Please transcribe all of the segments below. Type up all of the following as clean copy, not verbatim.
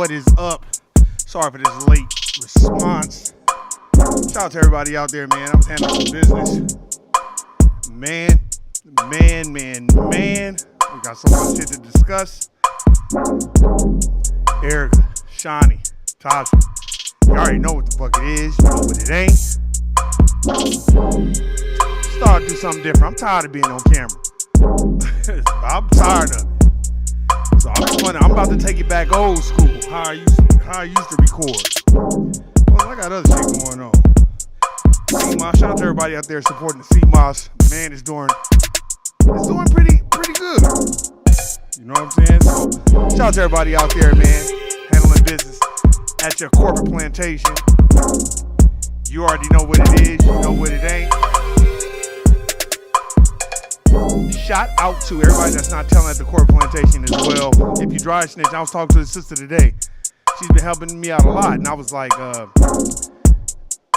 What is up? Sorry for this late response. Shout out to everybody out there, man. I was handling some business. Man, Man. We got so much shit to discuss. Erica, Shawnee, Tasha. You already know what the fuck it is. You know what it ain't. Start to do something different. I'm tired of being on camera. I'm tired of it. So I'm about to take it back old school. How I used to record. Well, I got other shit going on. CMOS, shout out to everybody out there supporting the CMOS. Man, it's doing pretty good. You know what I'm saying? So, shout out to everybody out there, man, handling business at your corporate plantation. You already know what it is. You know what it ain't. Shout out to everybody that's not telling at the corporate plantation as well. If you dry snitch, I was talking to the sister today. She's been helping me out a lot, and I was like,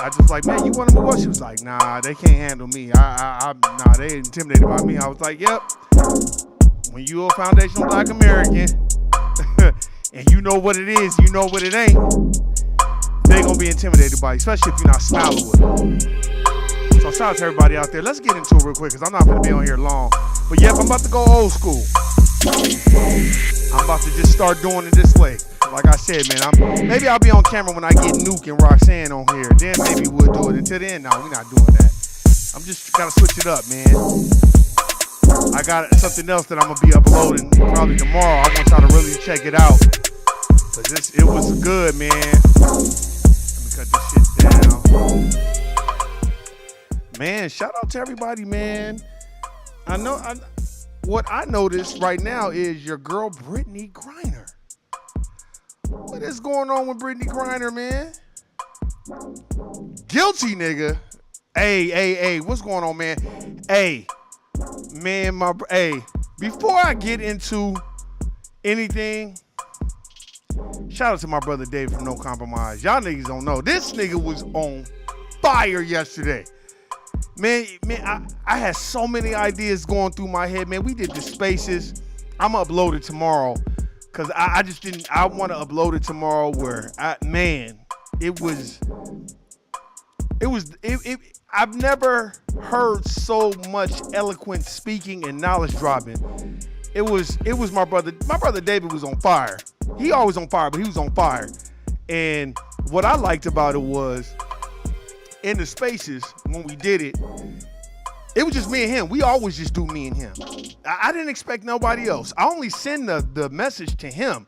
I just like, man, you want to move on? She was like, nah, they can't handle me. Nah, they intimidated by me. I was like, yep. When you a foundational Black American, and you know what it is, you know what it ain't, they gonna be intimidated by you, especially if you're not smiling with them. So shout out to everybody out there. Let's get into it real quick, because I'm not gonna be on here long. But yep, I'm about to go old school. I'm about to just start doing it this way. Like I said, man, maybe I'll be on camera when I get Nuke and Roxanne on here. Then maybe we'll do it. Until then, no, we're not doing that. I'm just gotta switch it up, man. I got something else that I'm gonna be uploading probably tomorrow. I want y'all to really check it out, cause it was good, man. Let me cut this shit down. Man, shout out to everybody, man. What I noticed right now is your girl Brittney Griner. What is going on with Brittney Griner, man? Guilty, nigga. Hey, what's going on, man? Hey, man, before I get into anything, shout out to my brother Dave from No Compromise. Y'all niggas don't know. This nigga was on fire yesterday. Man, I had so many ideas going through my head, man. We did the spaces. I'm gonna upload it tomorrow. Cause I just didn't. I want to upload it tomorrow. I've never heard so much eloquent speaking and knowledge dropping. It was my brother. My brother David was on fire. He always on fire, but he was on fire. And what I liked about it was, in the spaces when we did it, it was just me and him. We always just do me and him. I didn't expect nobody else. I only send the message to him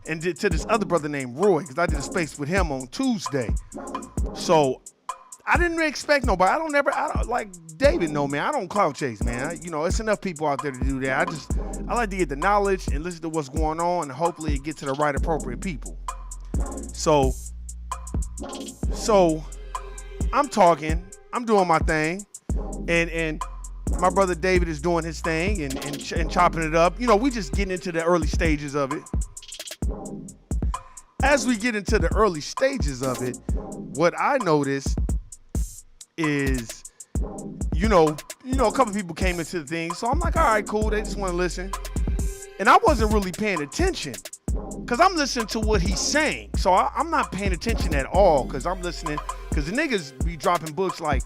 and to this other brother named Roy, because I did a space with him on Tuesday. So I didn't really expect nobody. I don't like David, no, man. I don't clout chase, man. It's enough people out there to do that. I like to get the knowledge and listen to what's going on, and hopefully it gets to the right appropriate people. So I'm talking, I'm doing my thing, and my brother David is doing his thing and chopping it up. We just getting into the early stages of it. As we get into the early stages of it, what I noticed is, a couple people came into the thing. So I'm like, all right, cool. They just want to listen. And I wasn't really paying attention, because I'm listening to what he's saying. So I'm not paying attention at all, because I'm listening. Because the niggas be dropping books like,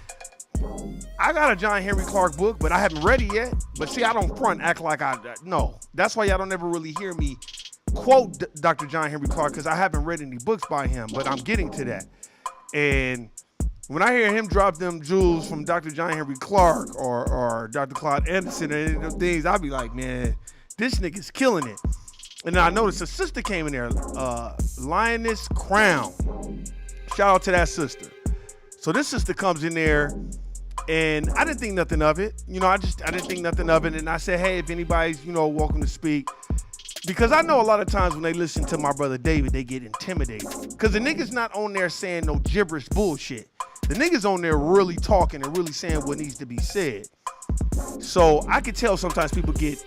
I got a John Henry Clark book, but I haven't read it yet. But see, I don't front act like no. That's why y'all don't ever really hear me quote Dr. John Henry Clark, because I haven't read any books by him, but I'm getting to that. And when I hear him drop them jewels from Dr. John Henry Clark or Dr. Claude Anderson and any of them things, I'll be like, man, this nigga's killing it. And then I noticed a sister came in there, Lioness Crown. Shout out to that sister. So this sister comes in there, and I didn't think nothing of it. I didn't think nothing of it. And I said, hey, if anybody's, welcome to speak. Because I know a lot of times when they listen to my brother David, they get intimidated. Because the nigga's not on there saying no gibberish bullshit. The nigga's on there really talking and really saying what needs to be said. So I could tell sometimes people get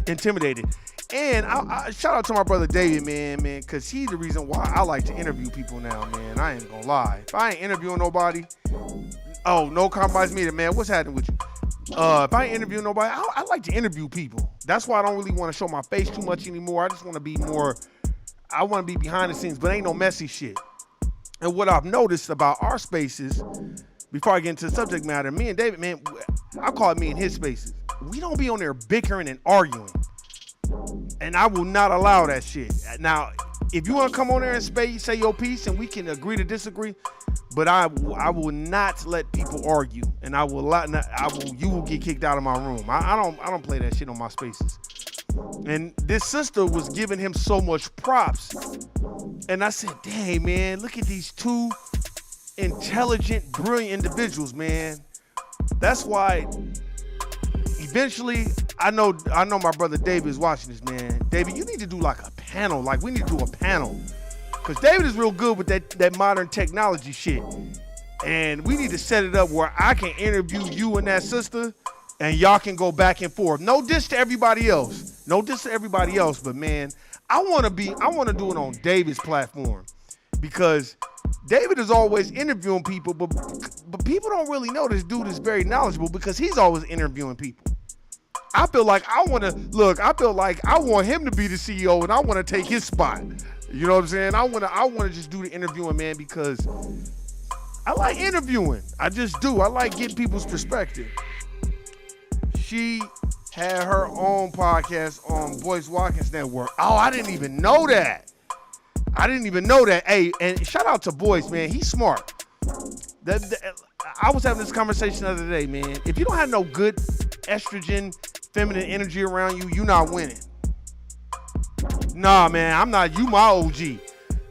intimidated. And I shout out to my brother David, man, because he's the reason why I like to interview people now, man. I ain't gonna lie. If I ain't interviewing nobody, no compromise meter, man. What's happening with you? If I ain't interviewing nobody, I like to interview people. That's why I don't really want to show my face too much anymore. I just want to be more, I want to be behind the scenes, but ain't no messy shit. And what I've noticed about our spaces, before I get into the subject matter, me and David, man, I call it me and his spaces. we don't be on there bickering and arguing. And I will not allow that shit. Now, if you want to come on there and say your piece and we can agree to disagree, but I will not let people argue, and you will get kicked out of my room. I don't play that shit on my spaces. And this sister was giving him so much props, and I said, dang, man, look at these two intelligent, brilliant individuals, man. That's why eventually, I know my brother David is watching this, man. David, you need to do like a panel. Like, we need to do a panel. Because David is real good with that modern technology shit. And we need to set it up where I can interview you and that sister, and y'all can go back and forth. No diss to everybody else. But man, I want to do it on David's platform. Because David is always interviewing people, but people don't really know this dude is very knowledgeable because he's always interviewing people. I feel like I want him to be the CEO, and I want to take his spot. You know what I'm saying? I want to just do the interviewing, man, because I like interviewing. I just do. I like getting people's perspective. She had her own podcast on Boyce Watkins Network. Oh, I didn't even know that. Hey, and shout out to Boyce, man. He's smart. I was having this conversation the other day, man. If you don't have no good estrogen, feminine energy around you, you're not winning. Nah, man, I'm not. You my OG.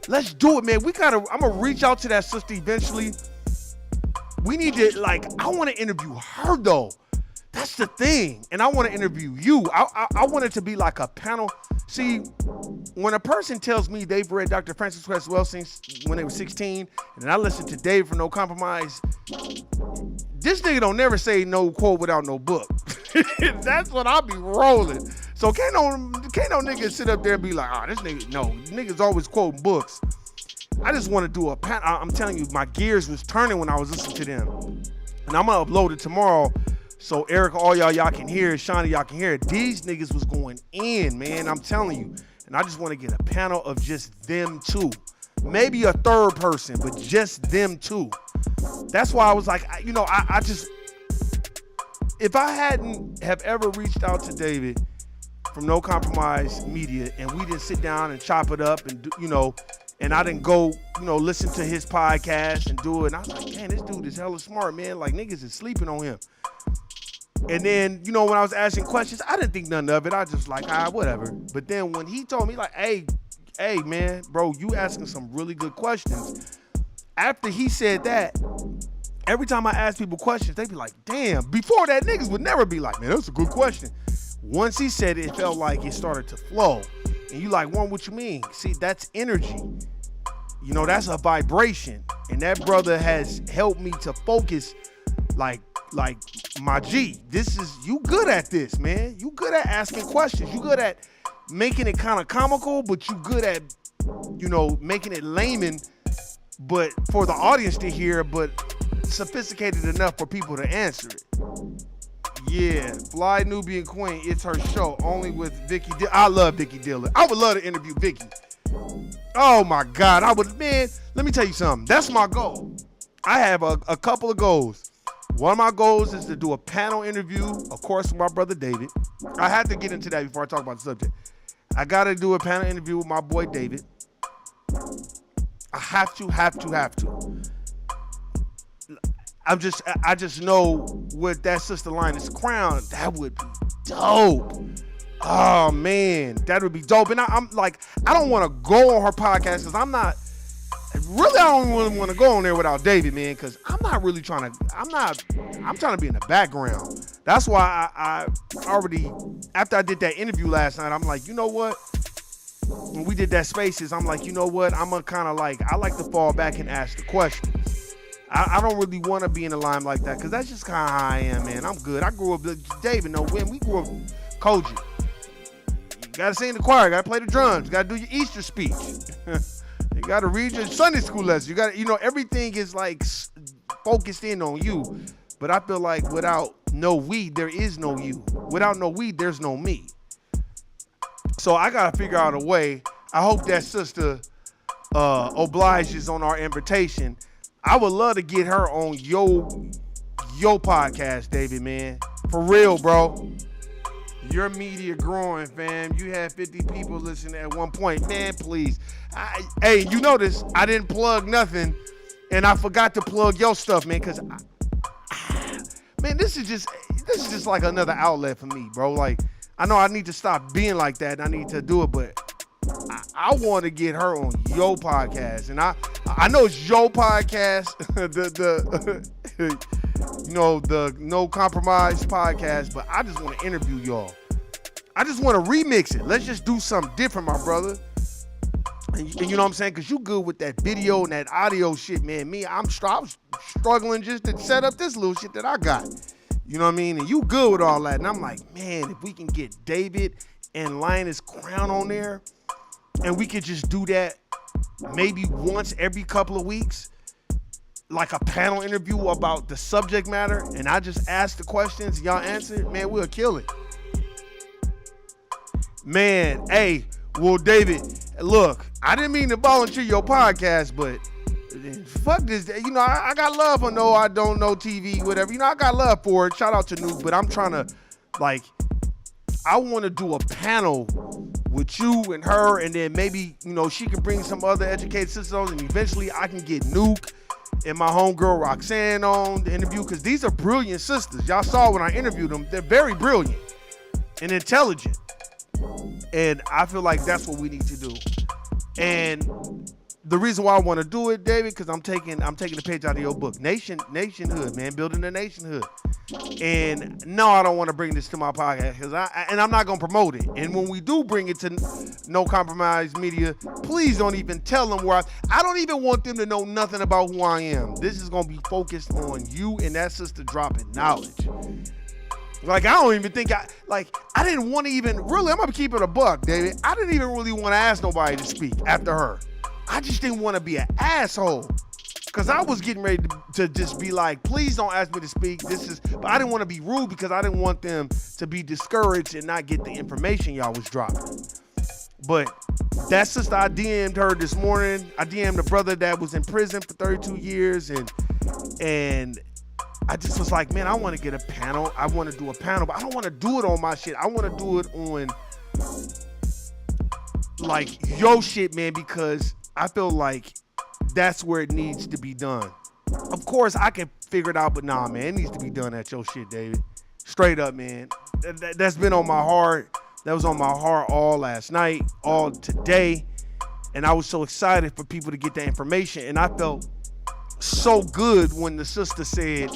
Let's do it, man. I'm going to reach out to that sister eventually. We need to, I want to interview her, though. That's the thing. And I want to interview you. I want it to be like a panel. See, when a person tells me they've read Dr. Francis Cress Welsing when they were 16, and then I listened to Dave for No Compromise, this nigga don't never say no quote without no book. That's what I'll be rolling. So can't no nigga sit up there and be like, this nigga, no, niggas always quoting books. I just want to do a panel. I'm telling you, my gears was turning when I was listening to them. And I'm going to upload it tomorrow. So Erica, all y'all can hear it. Shawnee, y'all can hear it. These niggas was going in, man. I'm telling you. And I just want to get a panel of just them two. Maybe a third person, but just them two. That's why I was like, I just, if I hadn't have ever reached out to David from No Compromise Media and we didn't sit down and chop it up and, and I didn't go, listen to his podcast and do it. And I was like, man, this dude is hella smart, man. Like, niggas is sleeping on him. And then, when I was asking questions, I didn't think none of it. I just like, whatever. But then when he told me, like, hey, man, bro, you asking some really good questions. After he said that, every time I ask people questions, they be like, damn. Before that, niggas would never be like, man, that's a good question. Once he said it, it felt like it started to flow. And you like, Warren, what you mean? See, that's energy. That's a vibration. And that brother has helped me to focus like my G. You good at this, man. You good at asking questions. You good at making it kind of comical, but you good at, making it layman, but for the audience to hear, but sophisticated enough for people to answer it. Yeah, Fly Nubian Queen, it's her show, only with Vicky. I love Vicky Dillon. I would love to interview Vicky. Oh my God, man, let me tell you something. That's my goal. I have a couple of goals. One of my goals is to do a panel interview, of course, with my brother David. I had to get into that before I talk about the subject. I got to do a panel interview with my boy David. I have to. I just know with that sister Lioness crown, that would be dope. Oh man, that would be dope. And I'm like, I don't want to go on her podcast because I don't really want to go on there without David, man, because I'm trying to be in the background. That's why I already, after I did that interview last night, I'm like, you know what? When we did that Spaces, I'm like, you know what? I'm going to kind of I like to fall back and ask the questions. I don't really want to be in the line like that because that's just kind of how I am, man. I'm good. I grew up, David, we grew up Koji. You got to sing in the choir. You got to play the drums. You got to do your Easter speech. You got to read your Sunday school lesson. You got to, everything is focused in on you. But I feel like without no we, there is no you. Without no we, there's no me. So I got to figure out a way. I hope that sister obliges on our invitation. I would love to get her on your podcast, David, man. For real, bro. Your media growing, fam. You had 50 people listening at one point. Man, please. Hey, you notice I didn't plug nothing, and I forgot to plug your stuff, man, because, man, this is just like another outlet for me, bro. Like, I know I need to stop being like that, and I need to do it, but I want to get her on your podcast, and I know it's your podcast, the No Compromise podcast, but I just want to interview y'all. I just want to remix it. Let's just do something different, my brother. And you know what I'm saying? Because you good with that video and that audio shit, man. I was struggling just to set up this little shit that I got. You know what I mean? And you good with all that. And I'm like, man, if we can get David and Lioness Crown on there, and we could just do that maybe once every couple of weeks, like a panel interview about the subject matter, and I just ask the questions, y'all answer it, man, we'll kill it. Man, hey, well, David, look, I didn't mean to volunteer your podcast, but fuck this. You know, I got love for No I Don't Know TV, whatever. You know, I got love for it. Shout out to Nuke, but I'm trying to, like, I want to do a panel with you and her, and then maybe, you know, she can bring some other educated sisters on, and eventually I can get Nuke and my homegirl Roxanne on the interview, because these are brilliant sisters. Y'all saw when I interviewed them. They're very brilliant and intelligent. And I feel like that's what we need to do. And the reason why I want to do it, David, because I'm taking the page out of your book, Nationhood, man, building the nationhood. And no, I don't want to bring this to my podcast, because I'm not gonna promote it. And when we do bring it to No Compromise Media, please don't even tell them where I don't even want them to know nothing about who I am. This is gonna be focused on you and that sister dropping knowledge. Like, I don't even think I didn't want to even, really, I'm going to keep it a buck, David. I didn't even really want to ask nobody to speak after her. I just didn't want to be an asshole, because I was getting ready to just be like, please don't ask me to speak. But I didn't want to be rude, because I didn't want them to be discouraged and not get the information y'all was dropping. But that sister, I DM'd her this morning. I DM'd a brother that was in prison for 32 years, and I just was like, man, I want to get a panel. I want to do a panel, but I don't want to do it on my shit. I want to do it on, like, your shit, man, because I feel like that's where it needs to be done. Of course, I can figure it out, but nah, man, it needs to be done at your shit, David. Straight up, man. That's been on my heart. That was on my heart all last night, all today. And I was so excited for people to get that information. And I felt so good when the sister said,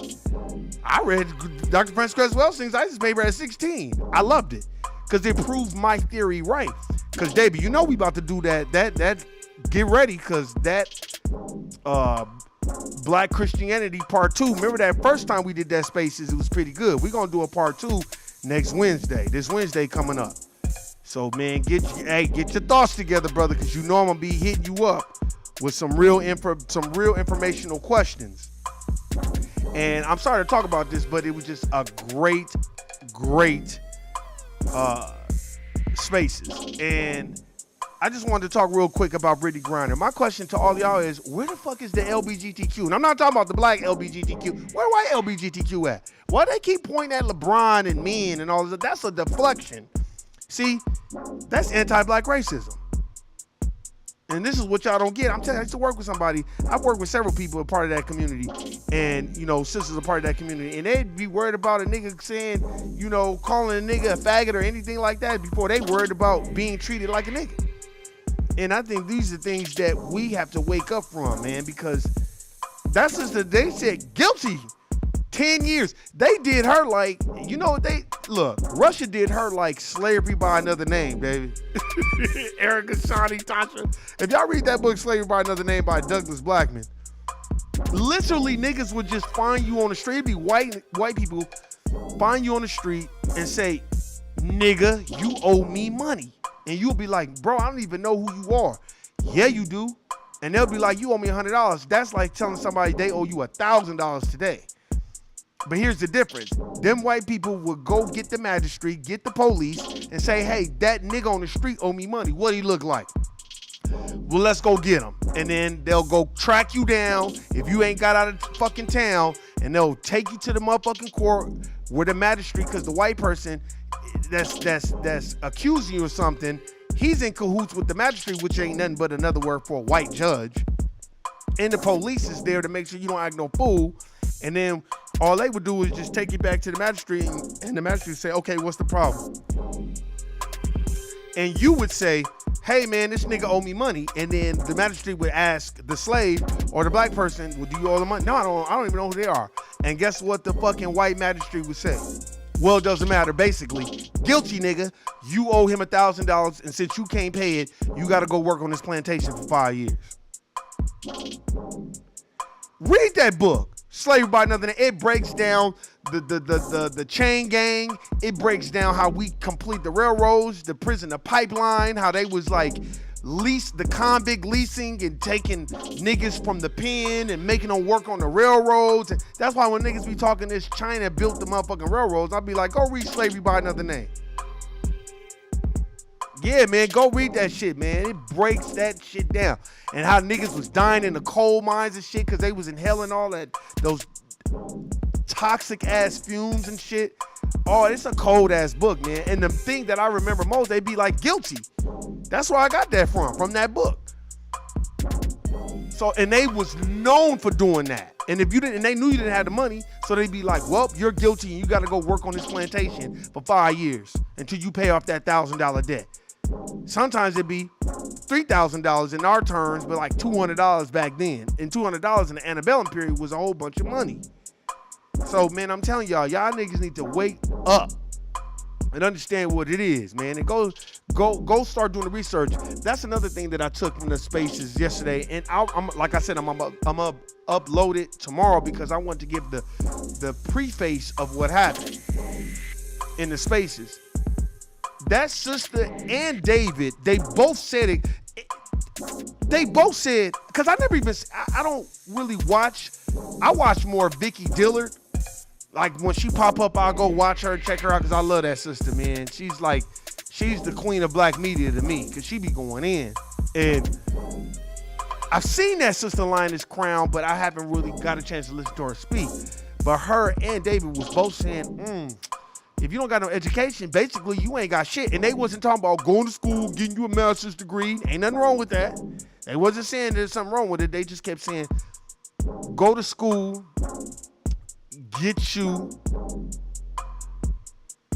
I read Dr. Francis Creswell's things, I just paper at 16. I loved it, because it proved my theory right. Because, David, you know we about to do that get ready, because that Black Christianity Part 2, remember that first time we did that Spaces, it was pretty good. We're going to do a Part 2 next Wednesday. This Wednesday coming up. So, man, get your thoughts together, brother, because you know I'm going to be hitting you up with some real informational questions. And I'm sorry to talk about this, but it was just a great Spaces. And I just wanted to talk real quick about Brittney Griner. My question to all y'all is, where the fuck is the LBGTQ? And I'm not talking about the black LBGTQ. Where white LBGTQ at? Why they keep pointing at LeBron and men and all of that? That's a deflection. See, that's anti-black racism. And this is what y'all don't get. I'm telling you, I used to work with somebody. I've worked with several people a part of that community. And, you know, sisters are part of that community. And they'd be worried about a nigga saying, you know, calling a nigga a faggot or anything like that before they worried about being treated like a nigga. And I think these are things that we have to wake up from, man, because that's just they said guilty 10 years. They did her like, you know, Russia did her like slavery by another name, baby. Erica, Shawnee, Tasha. If y'all read that book, Slavery by Another Name by Douglas Blackman, literally niggas would just find you on the street. It'd be white people find you on the street and say, nigga, you owe me money. And you'll be like, bro, I don't even know who you are. Yeah, you do. And they'll be like, you owe me $100. That's like telling somebody they owe you $1,000 today. But here's the difference. Them white people would go get the magistrate, get the police, and say, hey, that nigga on the street owe me money. What he look like? Well, let's go get him. And then they'll go track you down. If you ain't got out of fucking town, and they'll take you to the motherfucking court where the magistrate, because the white person that's accusing you of something, he's in cahoots with the magistrate, which ain't nothing but another word for a white judge. And the police is there to make sure you don't act no fool. And then all they would do is just take you back to the magistrate, and the magistrate would say, okay, what's the problem? And you would say, hey man, this nigga owe me money. And then the magistrate would ask the slave or the black person, well, do you owe the money? No, I don't even know who they are. And guess what the fucking white magistrate would say? Well, it doesn't matter. Basically, guilty nigga, you owe him $1,000, and since you can't pay it, you got to go work on this plantation for 5 years. Read that book, Slavery by Nothing. It breaks down the chain gang. It breaks down how we complete the railroads, the prison, the pipeline, how they was like the convict leasing and taking niggas from the pen and making them work on the railroads. And that's why when niggas be talking this China built the motherfucking railroads, I'll be like, go read Slavery by Another Name. Yeah, man, go read that shit, man. It breaks that shit down. And how niggas was dying in the coal mines and shit because they was inhaling all that, those toxic ass fumes and shit. Oh, it's a cold ass book, man. And the thing that I remember most, they be like guilty. That's where I got that from that book. So, and they was known for doing that. And if you didn't, and they knew you didn't have the money, so they'd be like, well, you're guilty and you got to go work on this plantation for 5 years until you pay off that $1,000 debt. Sometimes it'd be $3,000 in our terms, but like $200 back then. And $200 in the antebellum period was a whole bunch of money. So, man, I'm telling y'all niggas need to wake up and understand what it is, man. And go start doing the research. That's another thing that I took from the spaces yesterday. And I'm like I said, I'm upload it tomorrow because I want to give the preface of what happened in the spaces. That sister and David, they both said it. They both said, because I don't really watch. I watch more Vicky Dillard. Like when she pop up, I'll go watch her and check her out because I love that sister, man. She's the queen of black media to me because she be going in. And I've seen that sister Lioness crown, but I haven't really got a chance to listen to her speak. But her and David was both saying, if you don't got no education, basically you ain't got shit. And they wasn't talking about going to school, getting you a master's degree. Ain't nothing wrong with that. They wasn't saying there's something wrong with it. They just kept saying, go to school, get you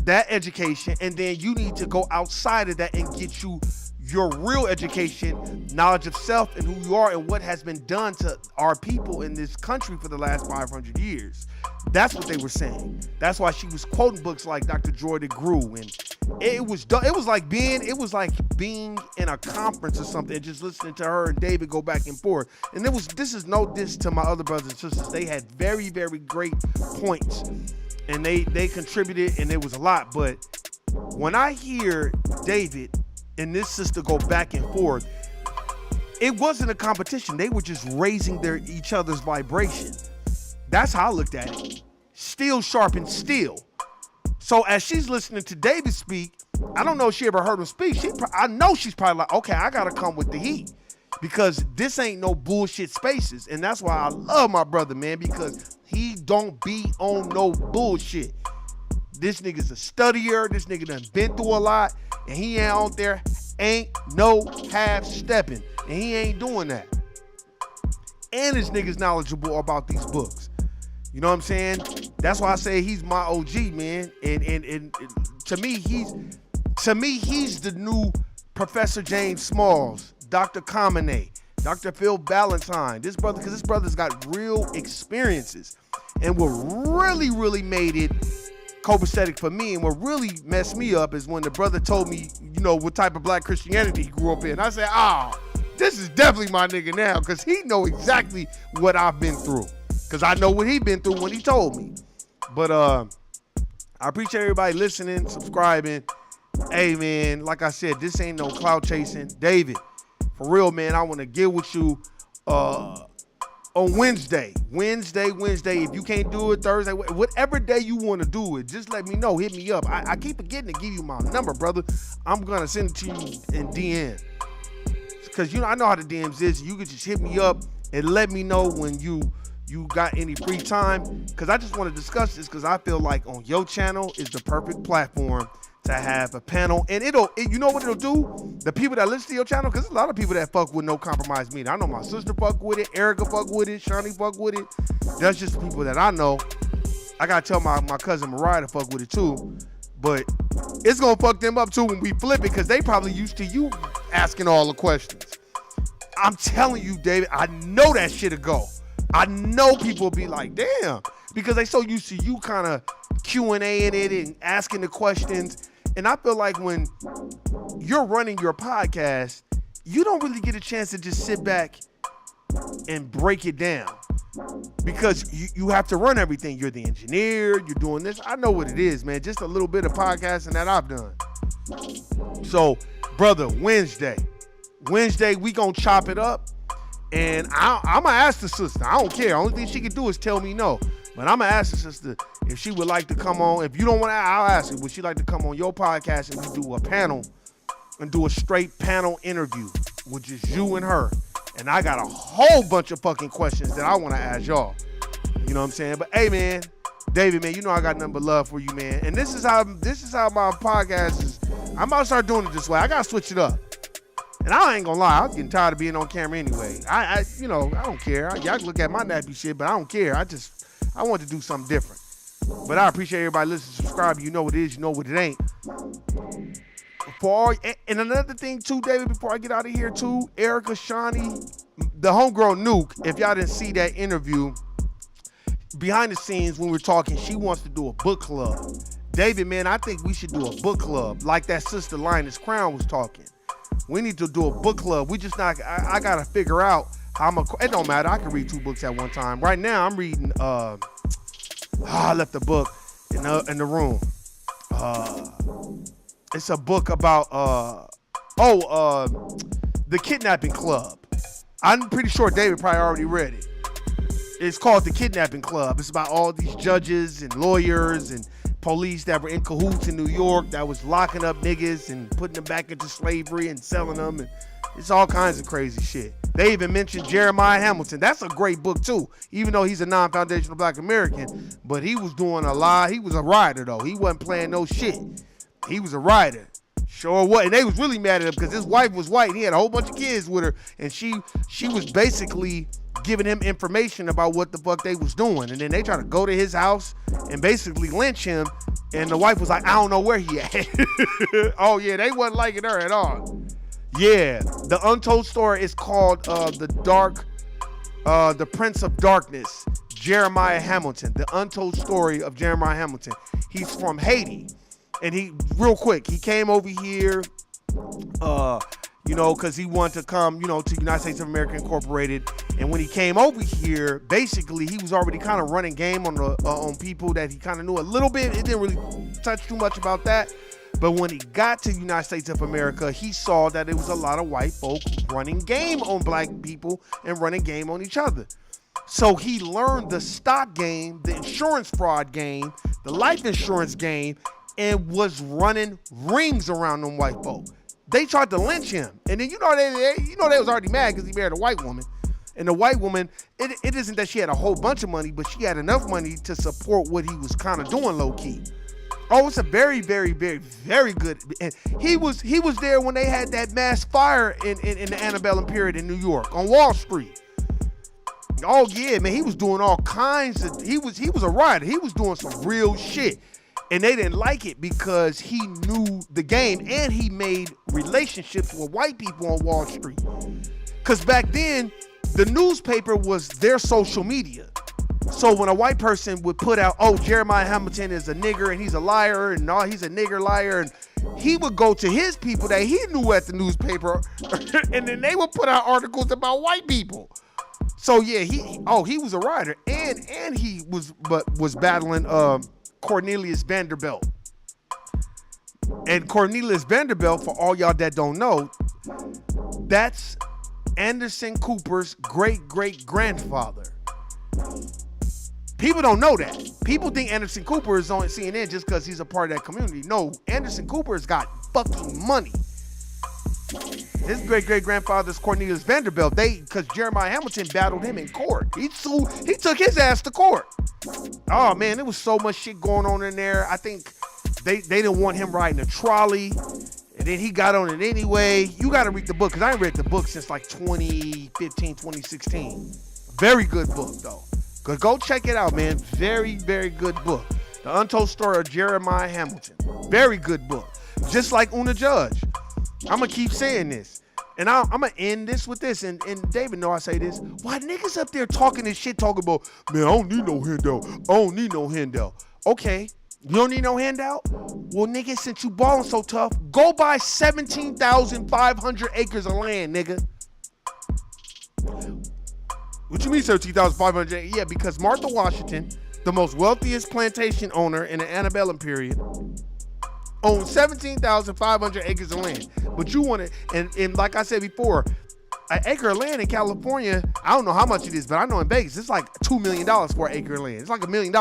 that education, and then you need to go outside of that and get you your real education, knowledge of self and who you are and what has been done to our people in this country for the last 500 years. That's what they were saying. That's why she was quoting books like Dr. Joy DeGruy, and it was like being in a conference or something and just listening to her and David go back and forth. And this is no diss to my other brothers and sisters. They had very, very great points, and they contributed, and it was a lot. But when I hear David and this sister go back and forth, it wasn't a competition. They were just raising each other's vibration. That's how I looked at it. Steel sharpens steel. So as she's listening to David speak, I don't know if she ever heard him speak. I know she's probably like, okay, I gotta come with the heat because this ain't no bullshit spaces. And that's why I love my brother, man, because he don't be on no bullshit. This nigga's a studier. This nigga done been through a lot, and he out there ain't no half stepping, and he ain't doing that. And this nigga's knowledgeable about these books. You know what I'm saying? That's why I say he's my OG, man. And to me, he's the new Professor James Smalls, Dr. Kamene, Dr. Phil Ballantyne. This brother's got real experiences. And what really, really made it copacetic for me and what really messed me up is when the brother told me, you know, what type of black Christianity he grew up in. I said, this is definitely my nigga now, because he know exactly what I've been through. Because I know what he been through when he told me. But I appreciate everybody listening, subscribing. Hey, man, like I said, this ain't no clout chasing. David, for real, man, I want to get with you on Wednesday. If you can't do it Thursday, whatever day you want to do it, just let me know. Hit me up. I keep forgetting to give you my number, brother. I'm going to send it to you in DM. Because, you know, I know how the DMs is. You can just hit me up and let me know when you you got any free time, because I just want to discuss this, because I feel like on your channel is the perfect platform to have a panel, and you know what it'll do? The people that listen to your channel, because there's a lot of people that fuck with No Compromise Media. I know my sister fuck with it, Erica fuck with it, Shawnee fuck with it. That's just the people that I know. I gotta tell my cousin Mariah to fuck with it too, but it's gonna fuck them up too when we flip it, because they probably used to you asking all the questions. I'm telling you, David, I know that shit'll go. I know people will be like, damn, because they so used to you kind of Q&A-ing it and asking the questions. And I feel like when you're running your podcast, you don't really get a chance to just sit back and break it down, because you have to run everything. You're the engineer, you're doing this. I know what it is, man. Just a little bit of podcasting that I've done. So, brother, Wednesday, we gonna chop it up. And I'm gonna ask the sister. I don't care. The only thing she can do is tell me no. But I'm gonna ask the sister if she would like to come on. If you don't want to, I'll ask her. Would she like to come on your podcast and we do a panel and do a straight panel interview with just you and her? And I got a whole bunch of fucking questions that I want to ask y'all. You know what I'm saying? But hey, man, David, man, you know I got nothing but love for you, man. And this is how my podcast is. I'm about to start doing it this way. I gotta switch it up. And I ain't gonna lie, I was getting tired of being on camera anyway. I don't care. Y'all can look at my nappy shit, but I don't care. I want to do something different. But I appreciate everybody listening, subscribing. You know what it is, you know what it ain't. And another thing too, David, before I get out of here too, Erica, Shawnee, the homegirl Nuke, if y'all didn't see that interview, behind the scenes when we were talking, she wants to do a book club. David, man, I think we should do a book club like that sister Lioness Crown was talking. We need to do a book club. I gotta figure out how it don't matter. I can read 2 books at one time. Right now, I'm reading, I left the book in the room. It's a book about, The Kidnapping Club. I'm pretty sure David probably already read it. It's called The Kidnapping Club. It's about all these judges and lawyers and police that were in cahoots in New York that was locking up niggas and putting them back into slavery and selling them, and it's all kinds of crazy shit. They even mentioned Jeremiah Hamilton. That's a great book too, even though he's a non-foundational Black American, but he was doing a lot. He was a writer though. He wasn't playing no shit. He was a writer. Sure what, and they was really mad at him because his wife was white and he had a whole bunch of kids with her, and she was basically giving him information about what the fuck they was doing, and then they tried to go to his house and basically lynch him, and the wife was like, I don't know where he at. Oh yeah, they wasn't liking her at all. Yeah, the untold story is called the Prince of Darkness, Jeremiah Hamilton. The untold story of Jeremiah Hamilton. He's from Haiti, and he came over here, because he wanted to come, to United States of America Incorporated. And when he came over here, basically he was already kind of running game on people that he kind of knew a little bit. It didn't really touch too much about that. But when he got to the United States of America, he saw that it was a lot of white folk running game on black people and running game on each other. So he learned the stock game, the insurance fraud game, the life insurance game, and was running rings around them white folk. They tried to lynch him, and then they was already mad because he married a white woman. And the white woman, it isn't that she had a whole bunch of money, but she had enough money to support what he was kind of doing low key. Oh, it's a very, very, very, very good. And he was there when they had that mass fire in the antebellum period in New York on Wall Street. Oh yeah, man, he was doing all kinds of. He was a writer. He was doing some real shit. And they didn't like it because he knew the game and he made relationships with white people on Wall Street. Because back then, the newspaper was their social media. So when a white person would put out, oh, Jeremiah Hamilton is a nigger and he's a liar and he's a nigger liar, and he would go to his people that he knew at the newspaper and then they would put out articles about white people. So yeah, he was a writer and he was battling Cornelius Vanderbilt. And Cornelius Vanderbilt, for all y'all that don't know, that's Anderson Cooper's great-great-grandfather. People don't know that. People think Anderson Cooper is on CNN just because he's a part of that community. No, Anderson Cooper's got fucking money. His great-great-grandfather's Cornelius Vanderbilt. Because Jeremiah Hamilton battled him in court. He took his ass to court. Oh, man, there was so much shit going on in there. I think they didn't want him riding a trolley. And then he got on it anyway. You got to read the book, because I ain't read the book since like 2015, 2016. Very good book, though. Go check it out, man. Very, very good book. The Untold Story of Jeremiah Hamilton. Very good book. Just like Una Judge. I'm going to keep saying this. And I'm going to end this with this. And David know I say this. Why niggas up there talking this shit, talking about, man, I don't need no handout. I don't need no handout. Okay. You don't need no handout? Well, nigga, since you balling so tough, go buy 17,500 acres of land, nigga. What you mean 17,500? Yeah, because Martha Washington, the most wealthiest plantation owner in the antebellum period, owned 17,500 acres of land. But you want to, and like I said before, an acre of land in California, I don't know how much it is, but I know in Vegas, it's like $2 million for an acre of land. It's like $1 million.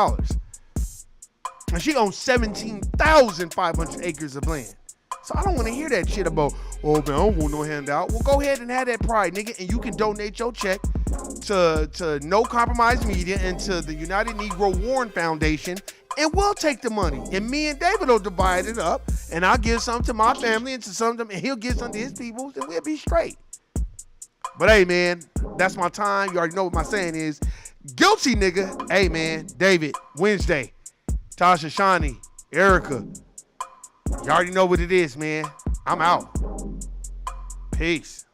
And she owns 17,500 acres of land. So I don't want to hear that shit about, oh man, I don't want no handout. Well, go ahead and have that pride, nigga, and you can donate your check to No Compromise Media and to the United Negro Warren Foundation, and we'll take the money. And me and David will divide it up, and I'll give some to my family and to some to, and he'll give some to his people, and we'll be straight. But hey, man, that's my time. You already know what my saying is. Guilty, nigga. Hey, man, David, Wednesday, Tasha, Shawnee, Erica. You already know what it is, man. I'm out. Peace.